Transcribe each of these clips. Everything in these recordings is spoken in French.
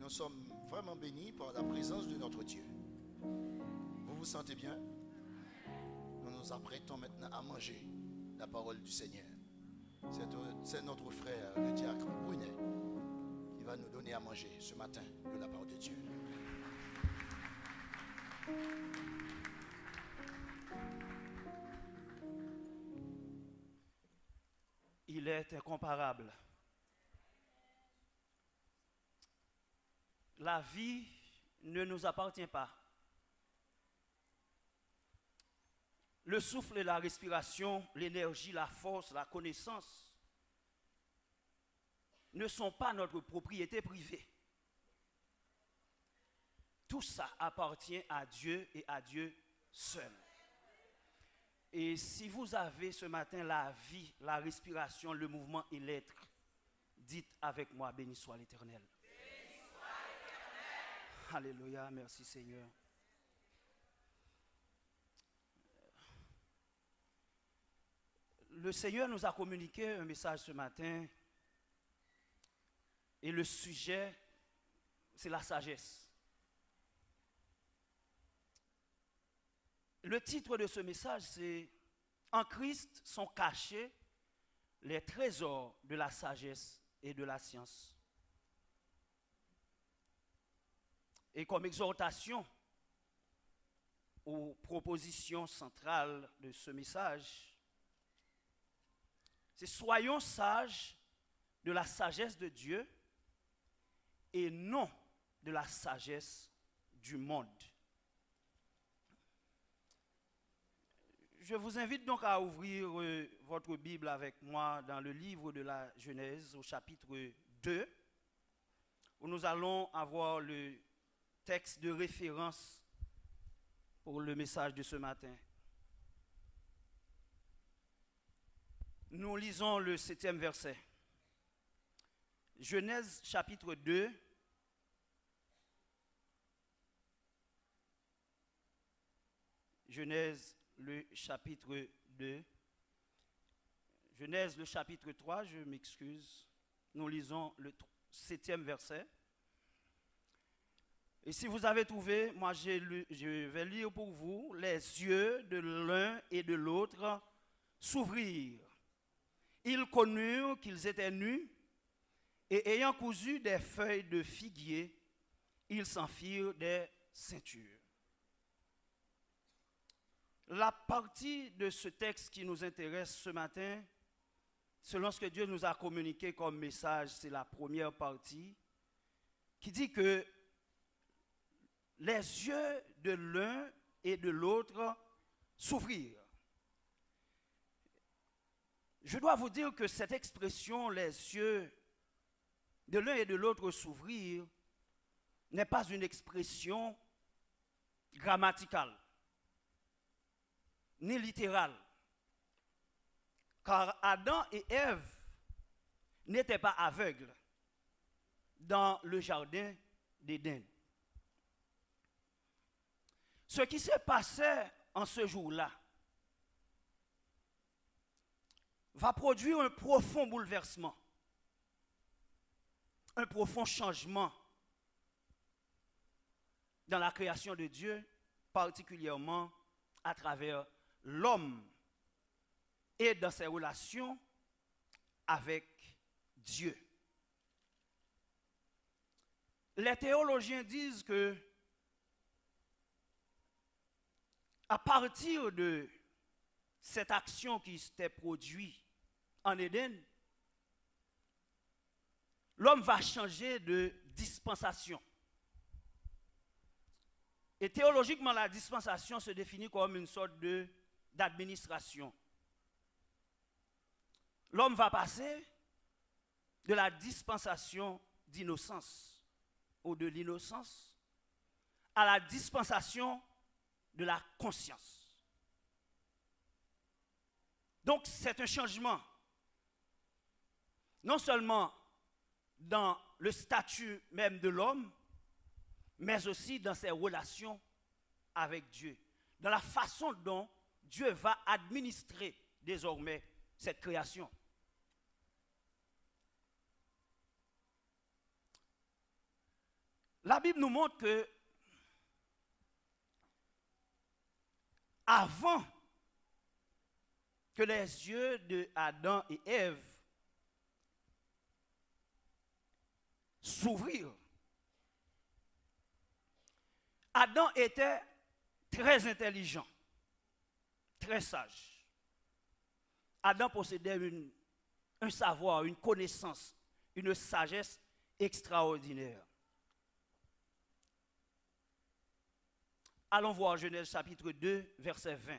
Nous sommes vraiment bénis par la présence de notre Dieu. Vous vous sentez bien? Nous nous apprêtons maintenant à manger la parole du Seigneur. C'est notre frère, le diacre Brunet, qui va nous donner à manger ce matin de la part de Dieu. Il est incomparable. La vie ne nous appartient pas. Le souffle et la respiration, l'énergie, la force, la connaissance ne sont pas notre propriété privée. Tout ça appartient à Dieu et à Dieu seul. Et si vous avez ce matin la vie, la respiration, le mouvement et l'être, dites avec moi, béni soit l'Éternel. Béni soit l'Éternel. Alléluia, merci Seigneur. Le Seigneur nous a communiqué un message ce matin et le sujet, c'est la sagesse. Le titre de ce message, c'est « En Christ sont cachés les trésors de la sagesse et de la science ». Et comme exhortation aux propositions centrales de ce message, c'est « Soyons sages de la sagesse de Dieu et non de la sagesse du monde ». Je vous invite donc à ouvrir votre Bible avec moi dans le livre de la Genèse au chapitre 2, où nous allons avoir le texte de référence pour le message de ce matin. Nous lisons le 7e verset. Genèse chapitre 2. Genèse le chapitre 2. Genèse le chapitre 3, je m'excuse. Nous lisons le 7e verset. Et si vous avez trouvé, moi je vais lire pour vous. Les yeux de l'un et de l'autre s'ouvrirent. Ils connurent qu'ils étaient nus et ayant cousu des feuilles de figuier, ils s'en firent des ceintures. La partie de ce texte qui nous intéresse ce matin, selon ce que Dieu nous a communiqué comme message, c'est la première partie, qui dit que les yeux de l'un et de l'autre s'ouvrirent. Je dois vous dire que cette expression, les yeux de l'un et de l'autre s'ouvrir, n'est pas une expression grammaticale, ni littérale. Car Adam et Ève n'étaient pas aveugles dans le jardin d'Éden. Ce qui s'est passé en ce jour-là va produire un profond bouleversement, un profond changement dans la création de Dieu, particulièrement à travers l'homme et dans ses relations avec Dieu. Les théologiens disent que à partir de cette action qui s'était produite en Éden, l'homme va changer de dispensation. Et théologiquement, la dispensation se définit comme une sorte d'administration. L'homme va passer de la dispensation d'innocence ou de l'innocence à la dispensation de la conscience. Donc c'est un changement, non seulement dans le statut même de l'homme, mais aussi dans ses relations avec Dieu, dans la façon dont Dieu va administrer désormais cette création. La Bible nous montre que avant que les yeux de Adam et Ève s'ouvrirent, Adam était très intelligent, très sage. Adam possédait un savoir, une connaissance, une sagesse extraordinaire. Allons voir Genèse chapitre 2, verset 20.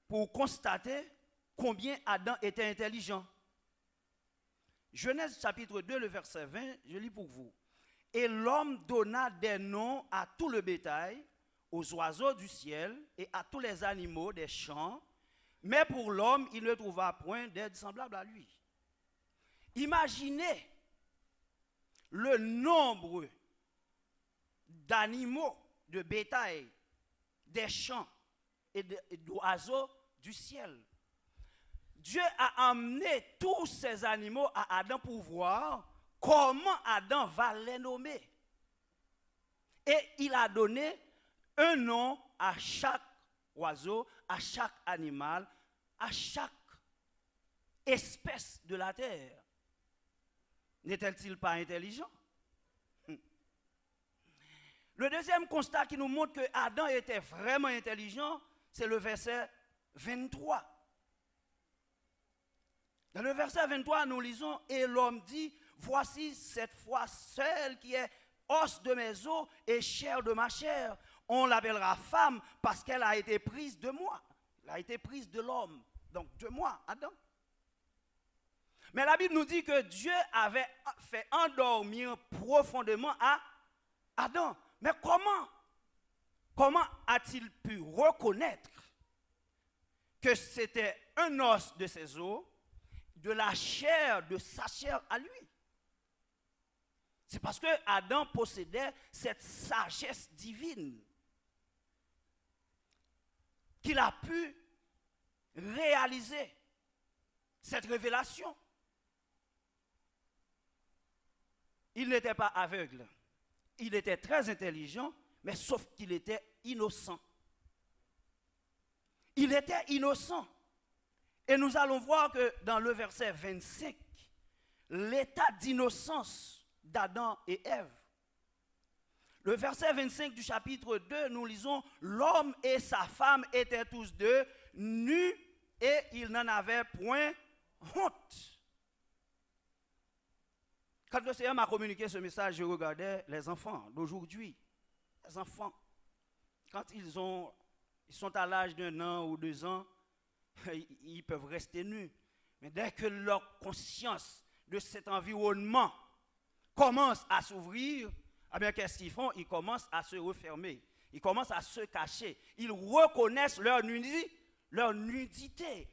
Pour constater combien Adam était intelligent. Genèse chapitre 2, le verset 20, je lis pour vous. Et l'homme donna des noms à tout le bétail, aux oiseaux du ciel et à tous les animaux des champs, mais pour l'homme, il ne trouva point d'aide semblable à lui. Imaginez le nombre d'animaux, de bétail, des champs et d'oiseaux du ciel. Dieu a amené tous ces animaux à Adam pour voir comment Adam va les nommer. Et il a donné un nom à chaque oiseau, à chaque animal, à chaque espèce de la terre. N'est-il pas intelligent? Le deuxième constat qui nous montre que Adam était vraiment intelligent, c'est le verset 23. Dans le verset 23, nous lisons, et l'homme dit, voici cette fois celle qui est os de mes os et chair de ma chair. On l'appellera femme parce qu'elle a été prise de moi. Elle a été prise de l'homme, donc de moi, Adam. Mais la Bible nous dit que Dieu avait fait endormir profondément à Adam. Mais comment a-t-il pu reconnaître que c'était un os de ses os, de la chair, de sa chair à lui? C'est parce que Adam possédait cette sagesse divine qu'il a pu réaliser cette révélation. Il n'était pas aveugle. Il était très intelligent, mais sauf qu'il était innocent. Il était innocent. Et nous allons voir que dans le verset 25, l'état d'innocence d'Adam et Ève. Le verset 25 du chapitre 2, nous lisons, l'homme et sa femme étaient tous deux nus et ils n'en avaient point honte. Quand le Seigneur m'a communiqué ce message, je regardais les enfants d'aujourd'hui. Les enfants, quand ils sont à l'âge d'1 an ou 2 ans, ils peuvent rester nus. Mais dès que leur conscience de cet environnement commence à s'ouvrir, eh bien, qu'est-ce qu'ils font? Ils commencent à se refermer. Ils commencent à se cacher. Ils reconnaissent leur nudité.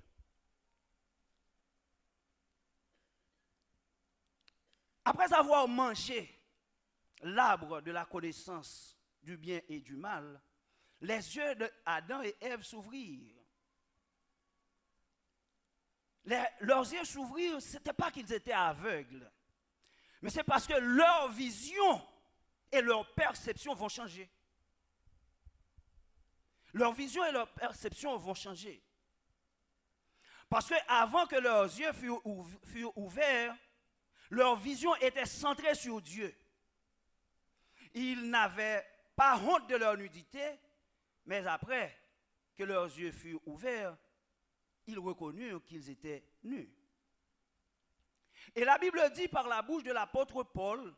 Après avoir mangé l'arbre de la connaissance du bien et du mal, les yeux d'Adam et Ève s'ouvrirent. Leurs yeux s'ouvrirent, ce n'était pas qu'ils étaient aveugles, mais c'est parce que leur vision et leur perception vont changer. Leur vision et leur perception vont changer. Parce qu'avant que leurs yeux furent ouverts, leur vision était centrée sur Dieu. Ils n'avaient pas honte de leur nudité, mais après que leurs yeux furent ouverts, ils reconnurent qu'ils étaient nus. Et la Bible dit par la bouche de l'apôtre Paul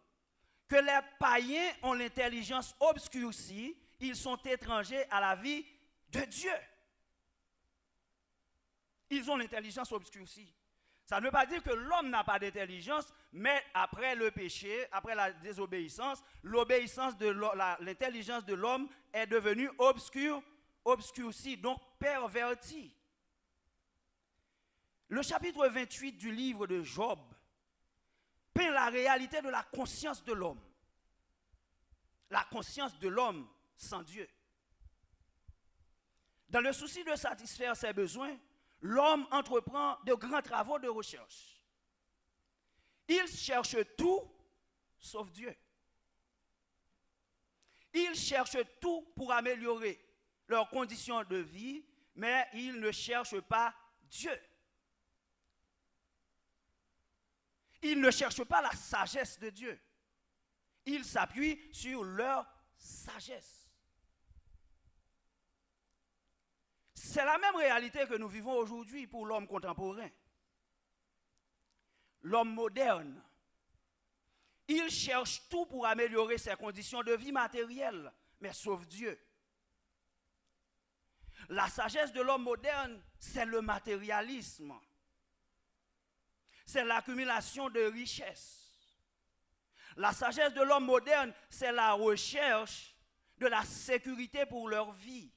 que les païens ont l'intelligence obscurcie, ils sont étrangers à la vie de Dieu. Ils ont l'intelligence obscurcie. Ça ne veut pas dire que l'homme n'a pas d'intelligence, mais après le péché, après la désobéissance, l'intelligence de l'homme est devenue obscurcie, donc pervertie. Le chapitre 28 du livre de Job peint la réalité de la conscience de l'homme. La conscience de l'homme sans Dieu. Dans le souci de satisfaire ses besoins, l'homme entreprend de grands travaux de recherche. Il cherche tout sauf Dieu. Ils cherchent tout pour améliorer leurs conditions de vie, mais ils ne cherchent pas Dieu. Ils ne cherchent pas la sagesse de Dieu. Ils s'appuient sur leur sagesse. C'est la même réalité que nous vivons aujourd'hui pour l'homme contemporain. L'homme moderne. Il cherche tout pour améliorer ses conditions de vie matérielles, mais sauf Dieu. La sagesse de l'homme moderne, c'est le matérialisme. C'est l'accumulation de richesses. La sagesse de l'homme moderne, c'est la recherche de la sécurité pour leur vie.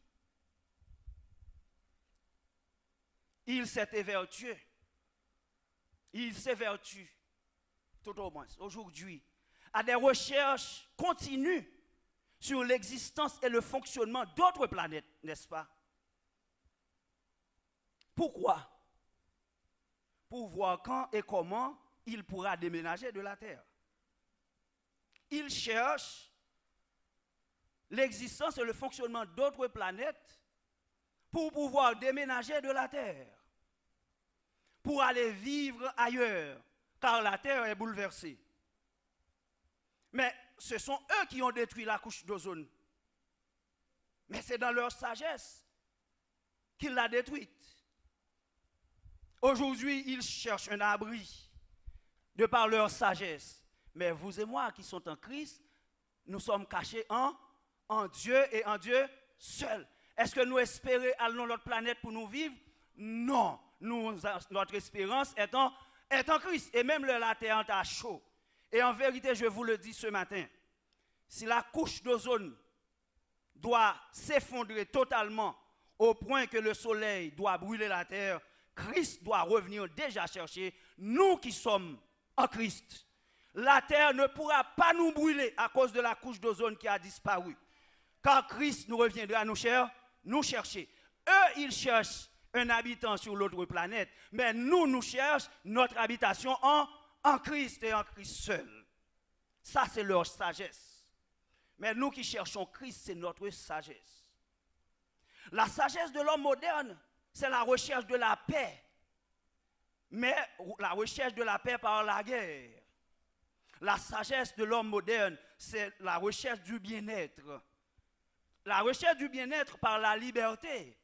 Il s'évertue. Il s'évertue, tout au moins, aujourd'hui, à des recherches continues sur l'existence et le fonctionnement d'autres planètes, n'est-ce pas? Pourquoi? Pour voir quand et comment il pourra déménager de la Terre. Il cherche l'existence et le fonctionnement d'autres planètes pour pouvoir déménager de la Terre, pour aller vivre ailleurs, car la Terre est bouleversée. Mais ce sont eux qui ont détruit la couche d'ozone. Mais c'est dans leur sagesse qu'ils l'ont détruite. Aujourd'hui, ils cherchent un abri de par leur sagesse. Mais vous et moi qui sommes en Christ, nous sommes cachés en Dieu et en Dieu seul. Est-ce que nous espérons aller dans notre planète pour nous vivre? Non. Notre espérance est en Christ. Et même la terre est chaud. Et en vérité, je vous le dis ce matin, si la couche d'ozone doit s'effondrer totalement au point que le soleil doit brûler la terre, Christ doit revenir déjà chercher nous qui sommes en Christ. La terre ne pourra pas nous brûler à cause de la couche d'ozone qui a disparu. Car Christ nous reviendra nous chercher. Eux, ils cherchent un habitant sur l'autre planète, mais nous cherchons notre habitation en Christ et en Christ seul. Ça, c'est leur sagesse. Mais nous qui cherchons Christ, c'est notre sagesse. La sagesse de l'homme moderne, c'est la recherche de la paix. Mais la recherche de la paix par la guerre. La sagesse de l'homme moderne, c'est la recherche du bien-être. La recherche du bien-être par la liberté.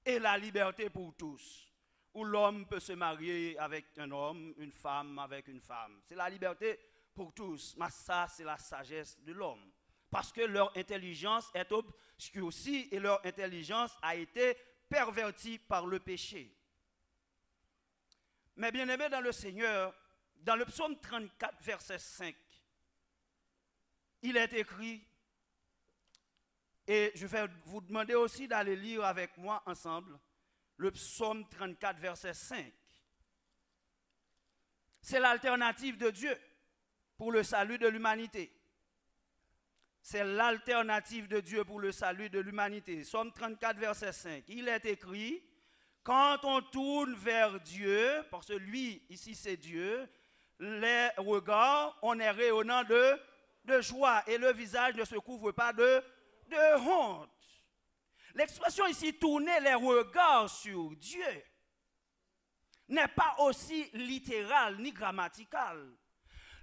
Et la liberté pour tous. Où l'homme peut se marier avec un homme, une femme avec une femme. C'est la liberté pour tous. Mais ça, c'est la sagesse de l'homme. Parce que leur intelligence est obscurcie et leur intelligence a été pervertie par le péché. Mais bien aimé dans le Seigneur, dans le psaume 34, verset 5, il est écrit, et je vais vous demander aussi d'aller lire avec moi ensemble, le psaume 34, verset 5. C'est l'alternative de Dieu pour le salut de l'humanité. C'est l'alternative de Dieu pour le salut de l'humanité. Psaume 34, verset 5. Il est écrit, quand on tourne vers Dieu, parce que lui, ici c'est Dieu, les regards, on est rayonnant de joie et le visage ne se couvre pas de honte. L'expression ici, tourner les regards sur Dieu, n'est pas aussi littérale ni grammaticale.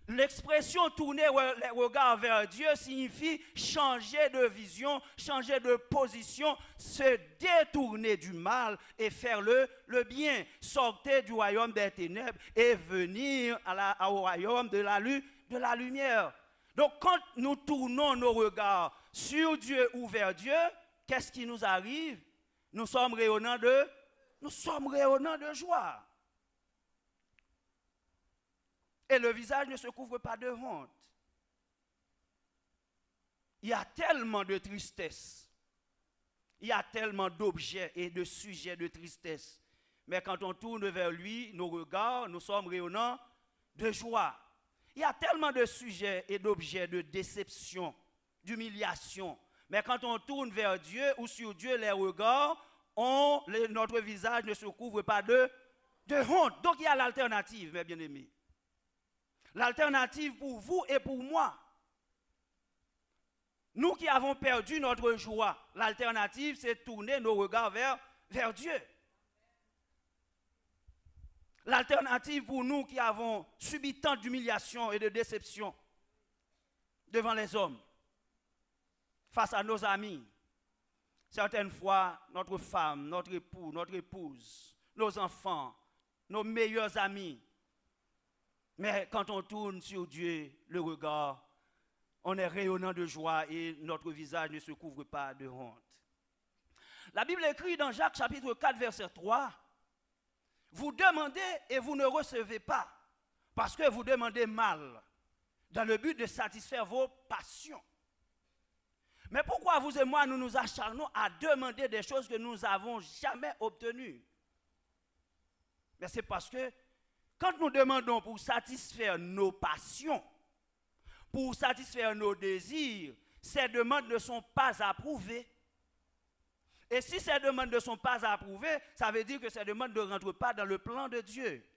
L'expression tourner les regards vers Dieu signifie changer de vision, changer de position, se détourner du mal et faire le bien, sortir du royaume des ténèbres et venir au royaume de la lumière. Donc quand nous tournons nos regards sur Dieu ou vers Dieu, qu'est-ce qui nous arrive? Nous sommes rayonnants de joie. Et le visage ne se couvre pas de honte. Il y a tellement de tristesse. Il y a tellement d'objets et de sujets de tristesse. Mais quand on tourne vers lui, nos regards, nous sommes rayonnants de joie. Il y a tellement de sujets et d'objets de déception, d'humiliation. Mais quand on tourne vers Dieu ou sur Dieu les regards, notre visage ne se couvre pas de honte. Donc il y a l'alternative, mes bien-aimés. L'alternative pour vous et pour moi. Nous qui avons perdu notre joie, l'alternative, c'est de tourner nos regards vers Dieu. L'alternative pour nous qui avons subi tant d'humiliation et de déception devant les hommes, face à nos amis, certaines fois notre femme, notre époux, notre épouse, nos enfants, nos meilleurs amis. Mais quand on tourne sur Dieu le regard, on est rayonnant de joie et notre visage ne se couvre pas de honte. La Bible écrit dans Jacques chapitre 4 verset 3, vous demandez et vous ne recevez pas, parce que vous demandez mal, dans le but de satisfaire vos passions. Mais pourquoi vous et moi, nous nous acharnons à demander des choses que nous n'avons jamais obtenues? Mais c'est parce que quand nous demandons pour satisfaire nos passions, pour satisfaire nos désirs, ces demandes ne sont pas approuvées. Et si ces demandes ne sont pas approuvées, ça veut dire que ces demandes ne rentrent pas dans le plan de Dieu.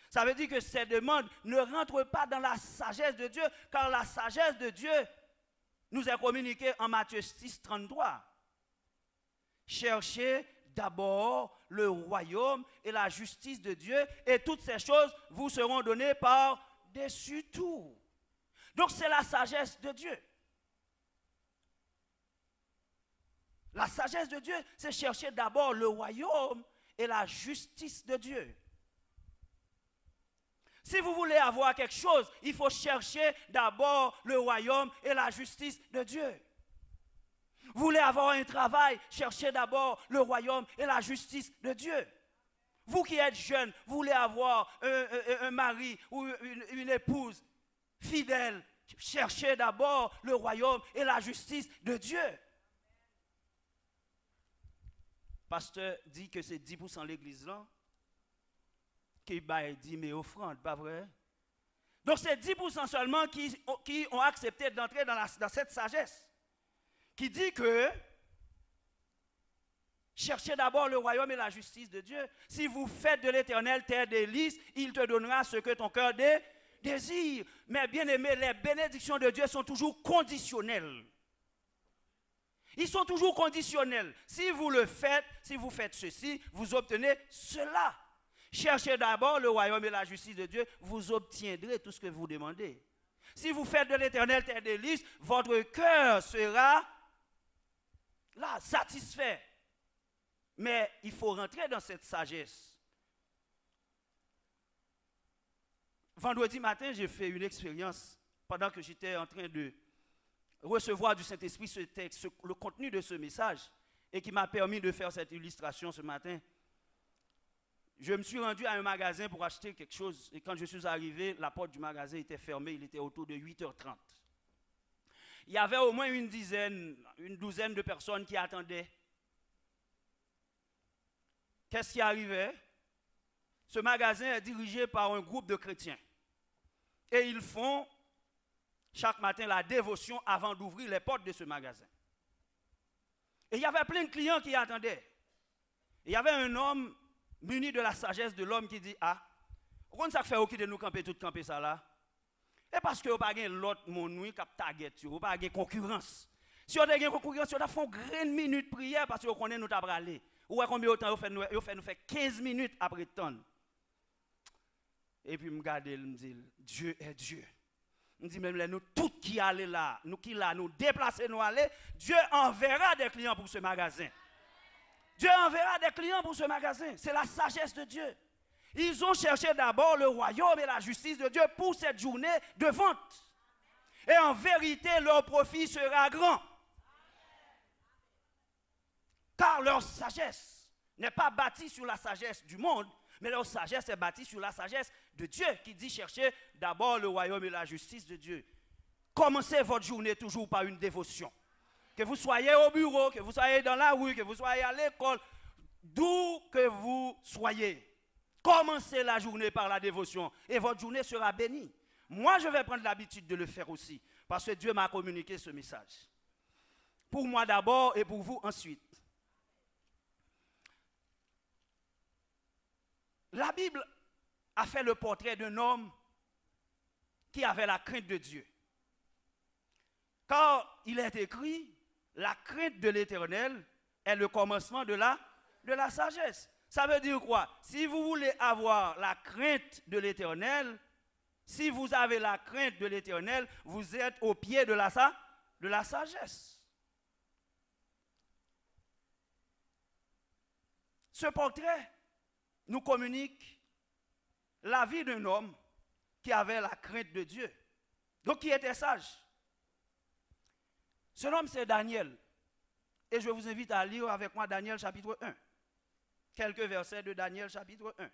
Ça veut dire que ces demandes ne rentrent pas dans la sagesse de Dieu, car la sagesse de Dieu nous est communiquée en Matthieu 6, 33. Cherchez d'abord le royaume et la justice de Dieu, et toutes ces choses vous seront données par-dessus tout. Donc c'est la sagesse de Dieu. La sagesse de Dieu, c'est chercher d'abord le royaume et la justice de Dieu. Si vous voulez avoir quelque chose, il faut chercher d'abord le royaume et la justice de Dieu. Vous voulez avoir un travail, cherchez d'abord le royaume et la justice de Dieu. Vous qui êtes jeune, vous voulez avoir un mari ou une épouse fidèle, cherchez d'abord le royaume et la justice de Dieu. Pasteur dit que c'est 10% l'église là qui baille 10 000 offrandes, pas vrai? Donc c'est 10% seulement qui ont accepté d'entrer dans cette sagesse. Qui dit que cherchez d'abord le royaume et la justice de Dieu. Si vous faites de l'Éternel terre délice, il te donnera ce que ton cœur désire. Mais bien aimé, les bénédictions de Dieu sont toujours conditionnelles. Ils sont toujours conditionnels. Si vous le faites, si vous faites ceci, vous obtenez cela. Cherchez d'abord le royaume et la justice de Dieu, vous obtiendrez tout ce que vous demandez. Si vous faites de l'Éternel terre délice, votre cœur sera là, satisfait. Mais il faut rentrer dans cette sagesse. Vendredi matin, j'ai fait une expérience pendant que j'étais en train de recevoir du Saint-Esprit ce texte, le contenu de ce message, et qui m'a permis de faire cette illustration ce matin. Je me suis rendu à un magasin pour acheter quelque chose, et quand je suis arrivé, la porte du magasin était fermée, il était autour de 8h30. Il y avait au moins une douzaine de personnes qui attendaient. Qu'est-ce qui arrivait? Ce magasin est dirigé par un groupe de chrétiens. Et ils font chaque matin la dévotion avant d'ouvrir les portes de ce magasin. Et il y avait plein de clients qui attendaient. Et il y avait un homme muni de la sagesse de l'homme qui dit, ah, on ça fait qui de nous camper tout camper ça là? Et parce que vous n'avez pas l'autre mon qui a target, vous n'avez pas de concurrence. Si vous avez une concurrence, vous avez fait une minute de prière parce que vous connaissez nous aller. Ou combien de temps vous fait nous faire 15 minutes après temps. Et puis, je me regarde, je me dis, Dieu est Dieu. Je me dis, même nous, tous qui allons là, nous qui là, nous déplacer, nous aller, Dieu enverra des clients pour ce magasin. Dieu enverra des clients pour ce magasin. C'est la sagesse de Dieu. Ils ont cherché d'abord le royaume et la justice de Dieu pour cette journée de vente. Et en vérité, leur profit sera grand. Car leur sagesse n'est pas bâtie sur la sagesse du monde, mais leur sagesse est bâtie sur la sagesse de Dieu qui dit chercher d'abord le royaume et la justice de Dieu. Commencez votre journée toujours par une dévotion. Que vous soyez au bureau, que vous soyez dans la rue, que vous soyez à l'école, d'où que vous soyez. Commencez la journée par la dévotion et votre journée sera bénie. Moi, je vais prendre l'habitude de le faire aussi parce que Dieu m'a communiqué ce message. Pour moi d'abord et pour vous ensuite. La Bible a fait le portrait d'un homme qui avaient la crainte de Dieu. Car il est écrit, la crainte de l'Éternel est le commencement de la sagesse. Ça veut dire quoi? Si vous voulez avoir la crainte de l'Éternel, si vous avez la crainte de l'Éternel, vous êtes au pied de la sagesse. Ce portrait nous communique la vie d'un homme qui avait la crainte de Dieu, donc qui était sage. Ce homme, c'est Daniel. Et je vous invite à lire avec moi Daniel chapitre 1. Quelques versets de Daniel chapitre 1.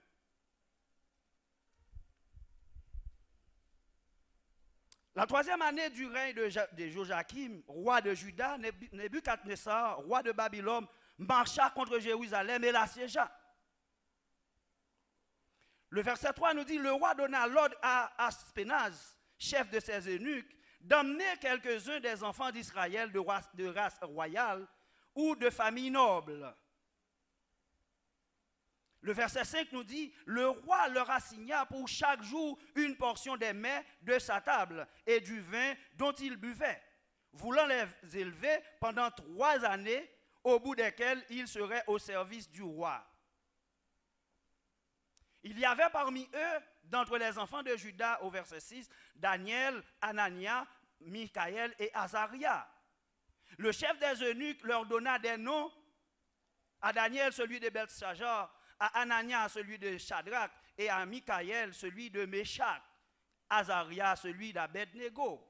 La troisième année du règne de Joachim, roi de Juda, Nebuchadnezzar, roi de Babylone, marcha contre Jérusalem et l'assiégea. Le verset 3 nous dit, le roi donna l'ordre à Aspénaz, chef de ses eunuques, d'emmener quelques-uns des enfants d'Israël de race royale ou de famille noble. Le verset 5 nous dit, le roi leur assigna pour chaque jour une portion des mets de sa table et du vin dont ils buvaient, voulant les élever pendant 3 années, au bout desquelles ils seraient au service du roi. Il y avait parmi eux, d'entre les enfants de Juda, au verset 6, Daniel, Anania, Michaël et Azaria. Le chef des eunuques leur donna des noms, à Daniel celui de Belteshazzar, à Anania celui de Shadrach et à Michaël celui de Meshach, Azaria celui d'Abednego.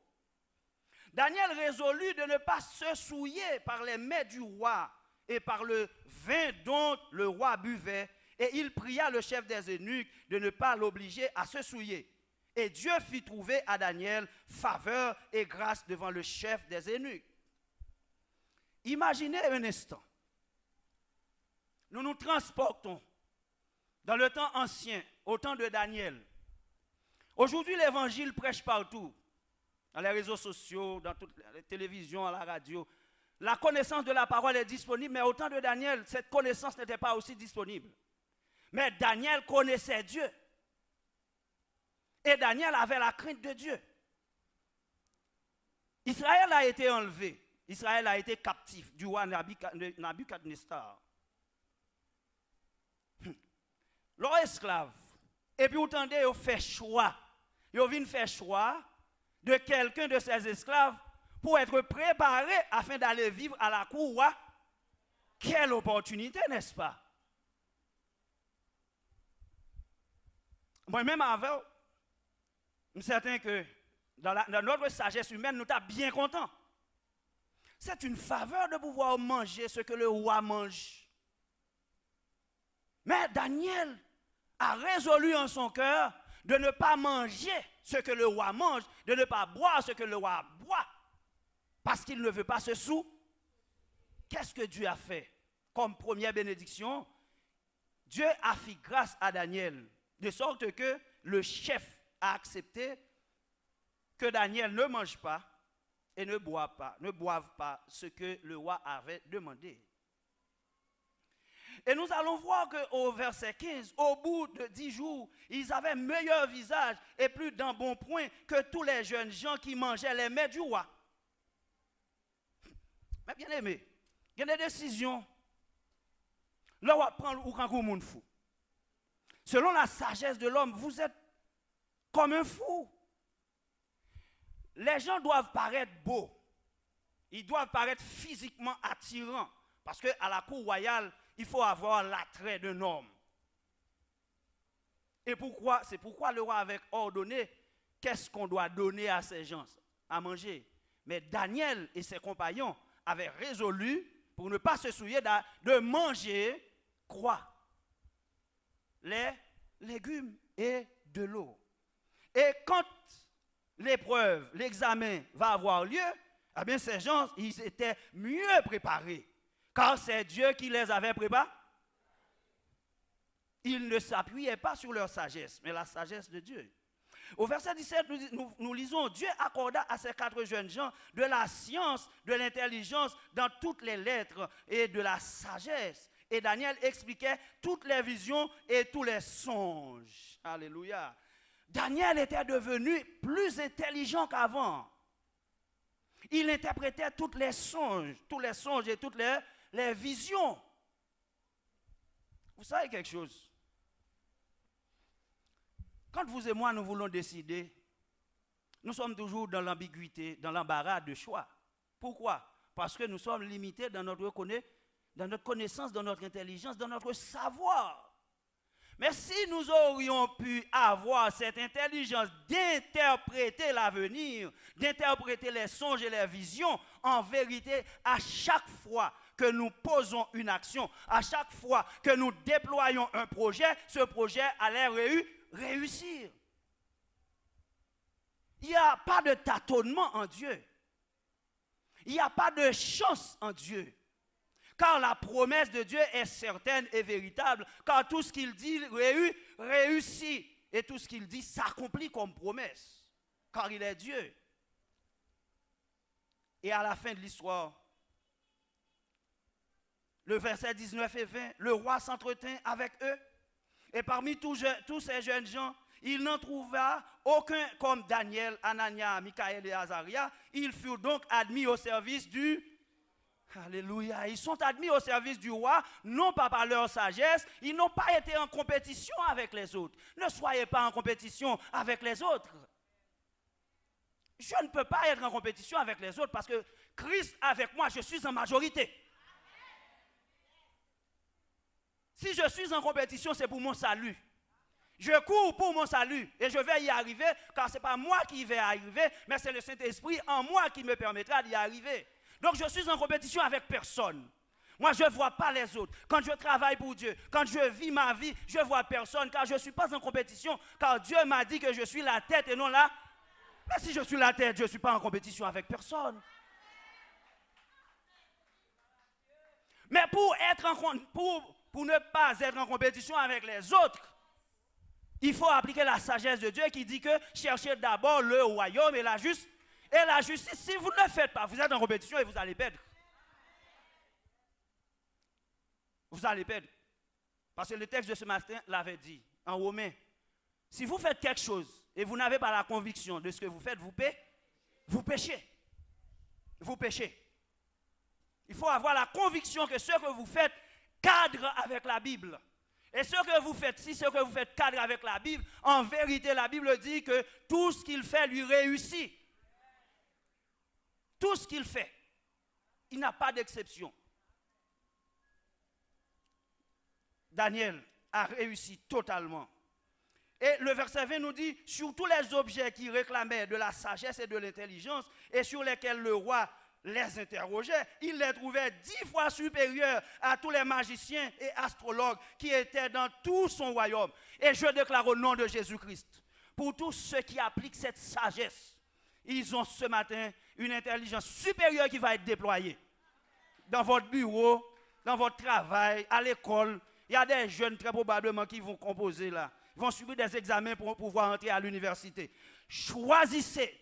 Daniel résolut de ne pas se souiller par les mets du roi et par le vin dont le roi buvait, et il pria le chef des eunuques de ne pas l'obliger à se souiller. Et Dieu fit trouver à Daniel faveur et grâce devant le chef des eunuques. Imaginez un instant. Nous nous transportons dans le temps ancien, au temps de Daniel. Aujourd'hui, l'évangile prêche partout, dans les réseaux sociaux, dans toutes les télévisions, à la radio. La connaissance de la parole est disponible, mais au temps de Daniel, cette connaissance n'était pas aussi disponible. Mais Daniel connaissait Dieu. Et Daniel avait la crainte de Dieu. Israël a été enlevé. Israël a été captif du roi Nabuchodonosor. Leurs esclaves. Et puis, vous entendez, ils ont fait choix. Ils ont fait choix de quelqu'un de ces esclaves pour être préparé afin d'aller vivre à la cour roi. Quelle opportunité, n'est-ce pas? Moi-même, avant, je suis certain que dans notre sagesse humaine, nous sommes bien contents. C'est une faveur de pouvoir manger ce que le roi mange. Mais Daniel a résolu en son cœur de ne pas manger ce que le roi mange, de ne pas boire ce que le roi boit, parce qu'il ne veut pas se souiller. Qu'est-ce que Dieu a fait? Comme première bénédiction, Dieu a fait grâce à Daniel, de sorte que le chef a accepté que Daniel ne mange pas et ne boive pas ce que le roi avait demandé. Et nous allons voir qu'au verset 15, au bout de 10 jours, ils avaient meilleur visage et plus d'embonpoint que tous les jeunes gens qui mangeaient les mets du roi. Mais bien aimé, il y a des décisions. Le roi prend ou quand vous êtes fou. Selon la sagesse de l'homme, vous êtes comme un fou. Les gens doivent paraître beaux. Ils doivent paraître physiquement attirants. Parce qu'à la cour royale, il faut avoir l'attrait d'un homme. Et c'est pourquoi le roi avait ordonné qu'est-ce qu'on doit donner à ces gens à manger. Mais Daniel et ses compagnons avaient résolu, pour ne pas se souiller, de manger quoi? Les légumes et de l'eau. Et quand l'épreuve, l'examen va avoir lieu, eh bien ces gens, ils étaient mieux préparés. Car c'est Dieu qui les avait préparés. Ils ne s'appuyaient pas sur leur sagesse, mais la sagesse de Dieu. Au verset 17, nous lisons, Dieu accorda à ces 4 jeunes gens de la science, de l'intelligence dans toutes les lettres et de la sagesse. Et Daniel expliquait toutes les visions et tous les songes. Alléluia. Daniel était devenu plus intelligent qu'avant. Il interprétait tous les songes et toutes les visions. Vous savez quelque chose? Quand vous et moi, nous voulons décider, nous sommes toujours dans l'ambiguïté, dans l'embarras de choix. Pourquoi? Parce que nous sommes limités dans notre connaissance, dans notre intelligence, dans notre savoir. Mais si nous aurions pu avoir cette intelligence d'interpréter l'avenir, d'interpréter les songes et les visions, en vérité, à chaque fois que nous posons une action, à chaque fois que nous déployons un projet, ce projet allait réussir. Il n'y a pas de tâtonnement en Dieu. Il n'y a pas de chance en Dieu. Car la promesse de Dieu est certaine et véritable. Car tout ce qu'il dit réussit. Et tout ce qu'il dit s'accomplit comme promesse. Car il est Dieu. Et à la fin de l'histoire, le verset 19 et 20, le roi s'entretint avec eux. Et parmi tous ces jeunes gens, il n'en trouva aucun comme Daniel, Anania, Michaël et Azaria. Ils furent donc admis au service du... Alléluia. Ils sont admis au service du roi, non pas par leur sagesse. Ils n'ont pas été en compétition avec les autres. Ne soyez pas en compétition avec les autres. Je ne peux pas être en compétition avec les autres parce que Christ avec moi, je suis en majorité. Si je suis en compétition, c'est pour mon salut. Je cours pour mon salut et je vais y arriver car ce n'est pas moi qui vais y arriver, mais c'est le Saint-Esprit en moi qui me permettra d'y arriver. Donc je suis en compétition avec personne. Moi je ne vois pas les autres. Quand je travaille pour Dieu, quand je vis ma vie, je ne vois personne car je ne suis pas en compétition car Dieu m'a dit que je suis la tête et non la... Mais si je suis la tête, je ne suis pas en compétition avec personne. Mais pour ne pas être en compétition avec les autres, il faut appliquer la sagesse de Dieu qui dit que cherchez d'abord le royaume et la justice. Et la justice, si vous ne le faites pas, vous êtes en compétition et vous allez perdre. Vous allez perdre. Parce que le texte de ce matin l'avait dit, en Romains. Si vous faites quelque chose et vous n'avez pas la conviction de ce que vous faites, vous péchez. Vous péchez. Il faut avoir la conviction que ce que vous faites cadre avec la Bible. Et ce que vous faites, si ce que vous faites cadre avec la Bible, en vérité, la Bible dit que tout ce qu'il fait lui réussit. Tout ce qu'il fait, il n'a pas d'exception. Daniel a réussi totalement. Et le verset 20 nous dit, sur tous les objets qui réclamaient de la sagesse et de l'intelligence et sur lesquels le roi les interrogeait, il les trouvait 10 fois supérieurs à tous les magiciens et astrologues qui étaient dans tout son royaume. Et je déclare au nom de Jésus-Christ, pour tous ceux qui appliquent cette sagesse, ils ont ce matin une intelligence supérieure qui va être déployée. Dans votre bureau, dans votre travail, à l'école, il y a des jeunes très probablement qui vont composer là. Ils vont subir des examens pour pouvoir entrer à l'université. Choisissez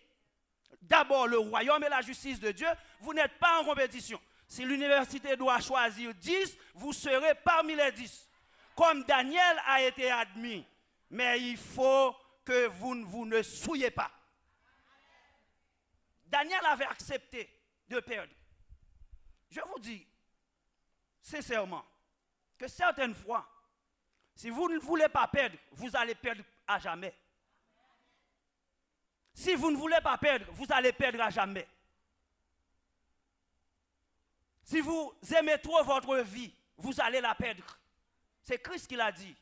d'abord le royaume et la justice de Dieu. Vous n'êtes pas en compétition. Si l'université doit choisir 10, vous serez parmi les 10. Comme Daniel a été admis. Mais il faut que vous ne souillez pas. Daniel avait accepté de perdre. Je vous dis sincèrement que certaines fois, si vous ne voulez pas perdre, vous allez perdre à jamais. Si vous ne voulez pas perdre, vous allez perdre à jamais. Si vous aimez trop votre vie, vous allez la perdre. C'est Christ qui l'a dit.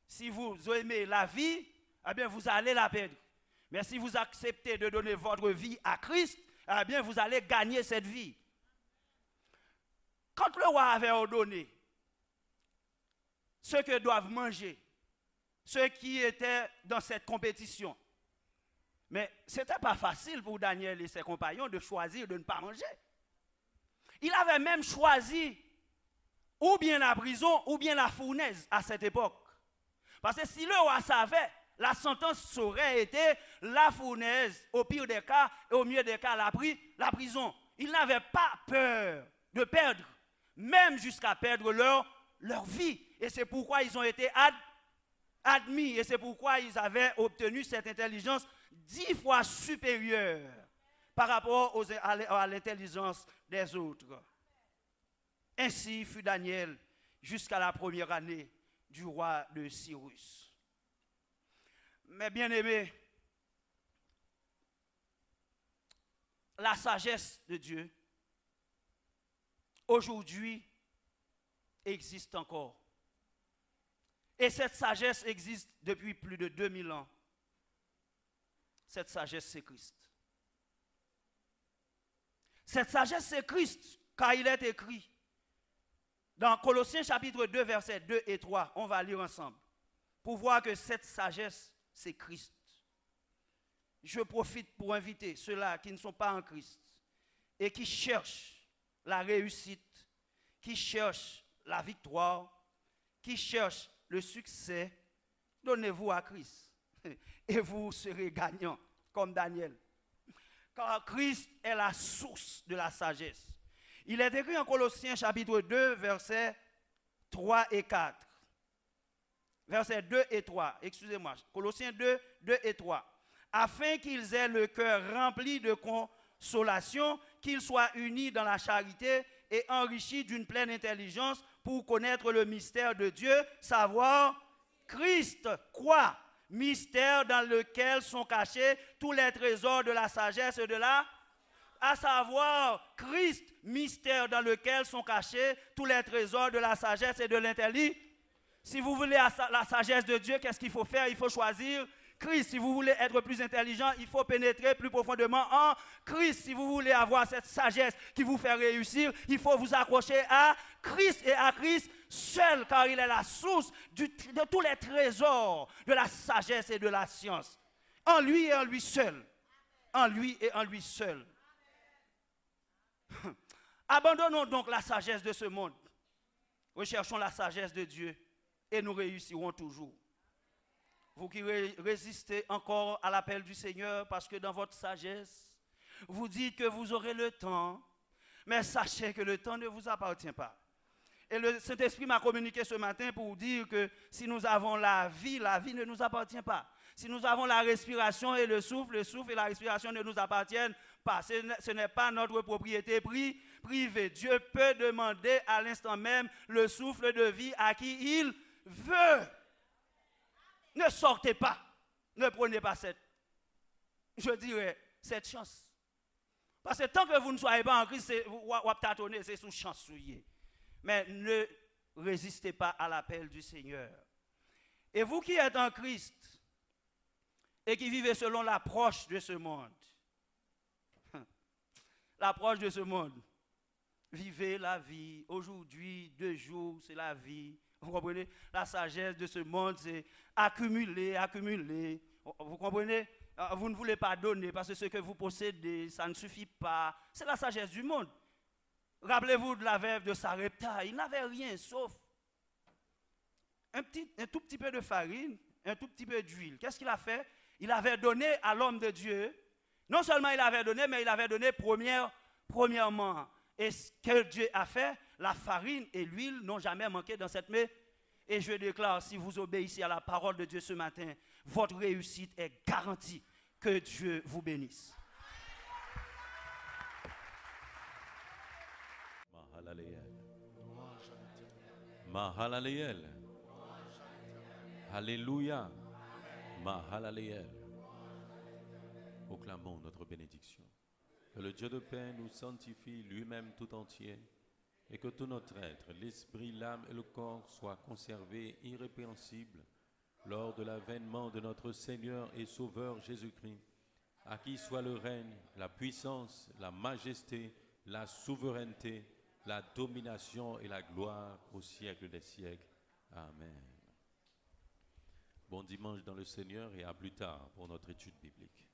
Si vous aimez la vie, eh bien vous allez la perdre. Mais si vous acceptez de donner votre vie à Christ, eh bien vous allez gagner cette vie. Quand le roi avait ordonné ceux que doivent manger, ceux qui étaient dans cette compétition, mais ce n'était pas facile pour Daniel et ses compagnons de choisir de ne pas manger. Il avait même choisi ou bien la prison ou bien la fournaise à cette époque. Parce que si le roi savait, la sentence aurait été la fournaise, au pire des cas, et au mieux des cas, la prison. Ils n'avaient pas peur de perdre, même jusqu'à perdre leur vie. Et c'est pourquoi ils ont été admis, et c'est pourquoi ils avaient obtenu cette intelligence 10 fois supérieure par rapport à l'intelligence des autres. Ainsi fut Daniel jusqu'à la première année du roi de Cyrus. Mais bien aimés, la sagesse de Dieu, aujourd'hui, existe encore. Et cette sagesse existe depuis plus de 2000 ans. Cette sagesse, c'est Christ. Cette sagesse, c'est Christ, car il est écrit dans Colossiens chapitre 2, versets 2 et 3. On va lire ensemble pour voir que cette sagesse, c'est Christ. Je profite pour inviter ceux-là qui ne sont pas en Christ et qui cherchent la réussite, qui cherchent la victoire, qui cherchent le succès. Donnez-vous à Christ et vous serez gagnants comme Daniel. Car Christ est la source de la sagesse. Il est écrit en Colossiens chapitre 2, versets 3 et 4. Versets 2 et 3, excusez-moi. Colossiens 2, 2 et 3. Afin qu'ils aient le cœur rempli de consolation, qu'ils soient unis dans la charité et enrichis d'une pleine intelligence pour connaître le mystère de Dieu, savoir Christ. Quoi? Mystère dans lequel sont cachés tous les trésors de la sagesse et de la... À savoir Christ, mystère dans lequel sont cachés tous les trésors de la sagesse et de l'intelligence. Si vous voulez la sagesse de Dieu, qu'est-ce qu'il faut faire? Il faut choisir Christ. Si vous voulez être plus intelligent, il faut pénétrer plus profondément en Christ. Si vous voulez avoir cette sagesse qui vous fait réussir, il faut vous accrocher à Christ et à Christ seul, car il est la source de tous les trésors de la sagesse et de la science. En lui et en lui seul. En lui et en lui seul. Abandonnons donc la sagesse de ce monde. Recherchons la sagesse de Dieu et nous réussirons toujours. Vous qui résistez encore à l'appel du Seigneur parce que dans votre sagesse, vous dites que vous aurez le temps, mais sachez que le temps ne vous appartient pas. Et le Saint-Esprit m'a communiqué ce matin pour vous dire que si nous avons la vie ne nous appartient pas. Si nous avons la respiration et le souffle et la respiration ne nous appartiennent pas. Ce n'est pas notre propriété privée. Dieu peut demander à l'instant même le souffle de vie à qui il veut. Ne sortez pas. Ne prenez pas cette chance. Parce que tant que vous ne soyez pas en Christ, vous tâtonnez, c'est sous chance souillée. Mais ne résistez pas à l'appel du Seigneur. Et vous qui êtes en Christ et qui vivez selon l'approche de ce monde, vivez la vie. Aujourd'hui, 2 jours, c'est la vie. Vous comprenez? La sagesse de ce monde, c'est accumuler. Vous comprenez? Vous ne voulez pas donner parce que ce que vous possédez, ça ne suffit pas. C'est la sagesse du monde. Rappelez-vous de la veuve de Sarepta. Il n'avait rien sauf un tout petit peu de farine, un tout petit peu d'huile. Qu'est-ce qu'il a fait? Il avait donné à l'homme de Dieu. Non seulement il avait donné, mais il avait donné premièrement. Et ce que Dieu a fait, la farine et l'huile n'ont jamais manqué dans cette maison. Et je déclare, si vous obéissez à la parole de Dieu ce matin, votre réussite est garantie. Que Dieu vous bénisse. Mahalaleel. Alléluia. Mahalaleel. Proclamons notre bénédiction. Que le Dieu de paix nous sanctifie lui-même tout entier et que tout notre être, l'esprit, l'âme et le corps soient conservés irrépréhensibles lors de l'avènement de notre Seigneur et Sauveur Jésus-Christ, à qui soit le règne, la puissance, la majesté, la souveraineté, la domination et la gloire au siècle des siècles. Amen. Bon dimanche dans le Seigneur et à plus tard pour notre étude biblique.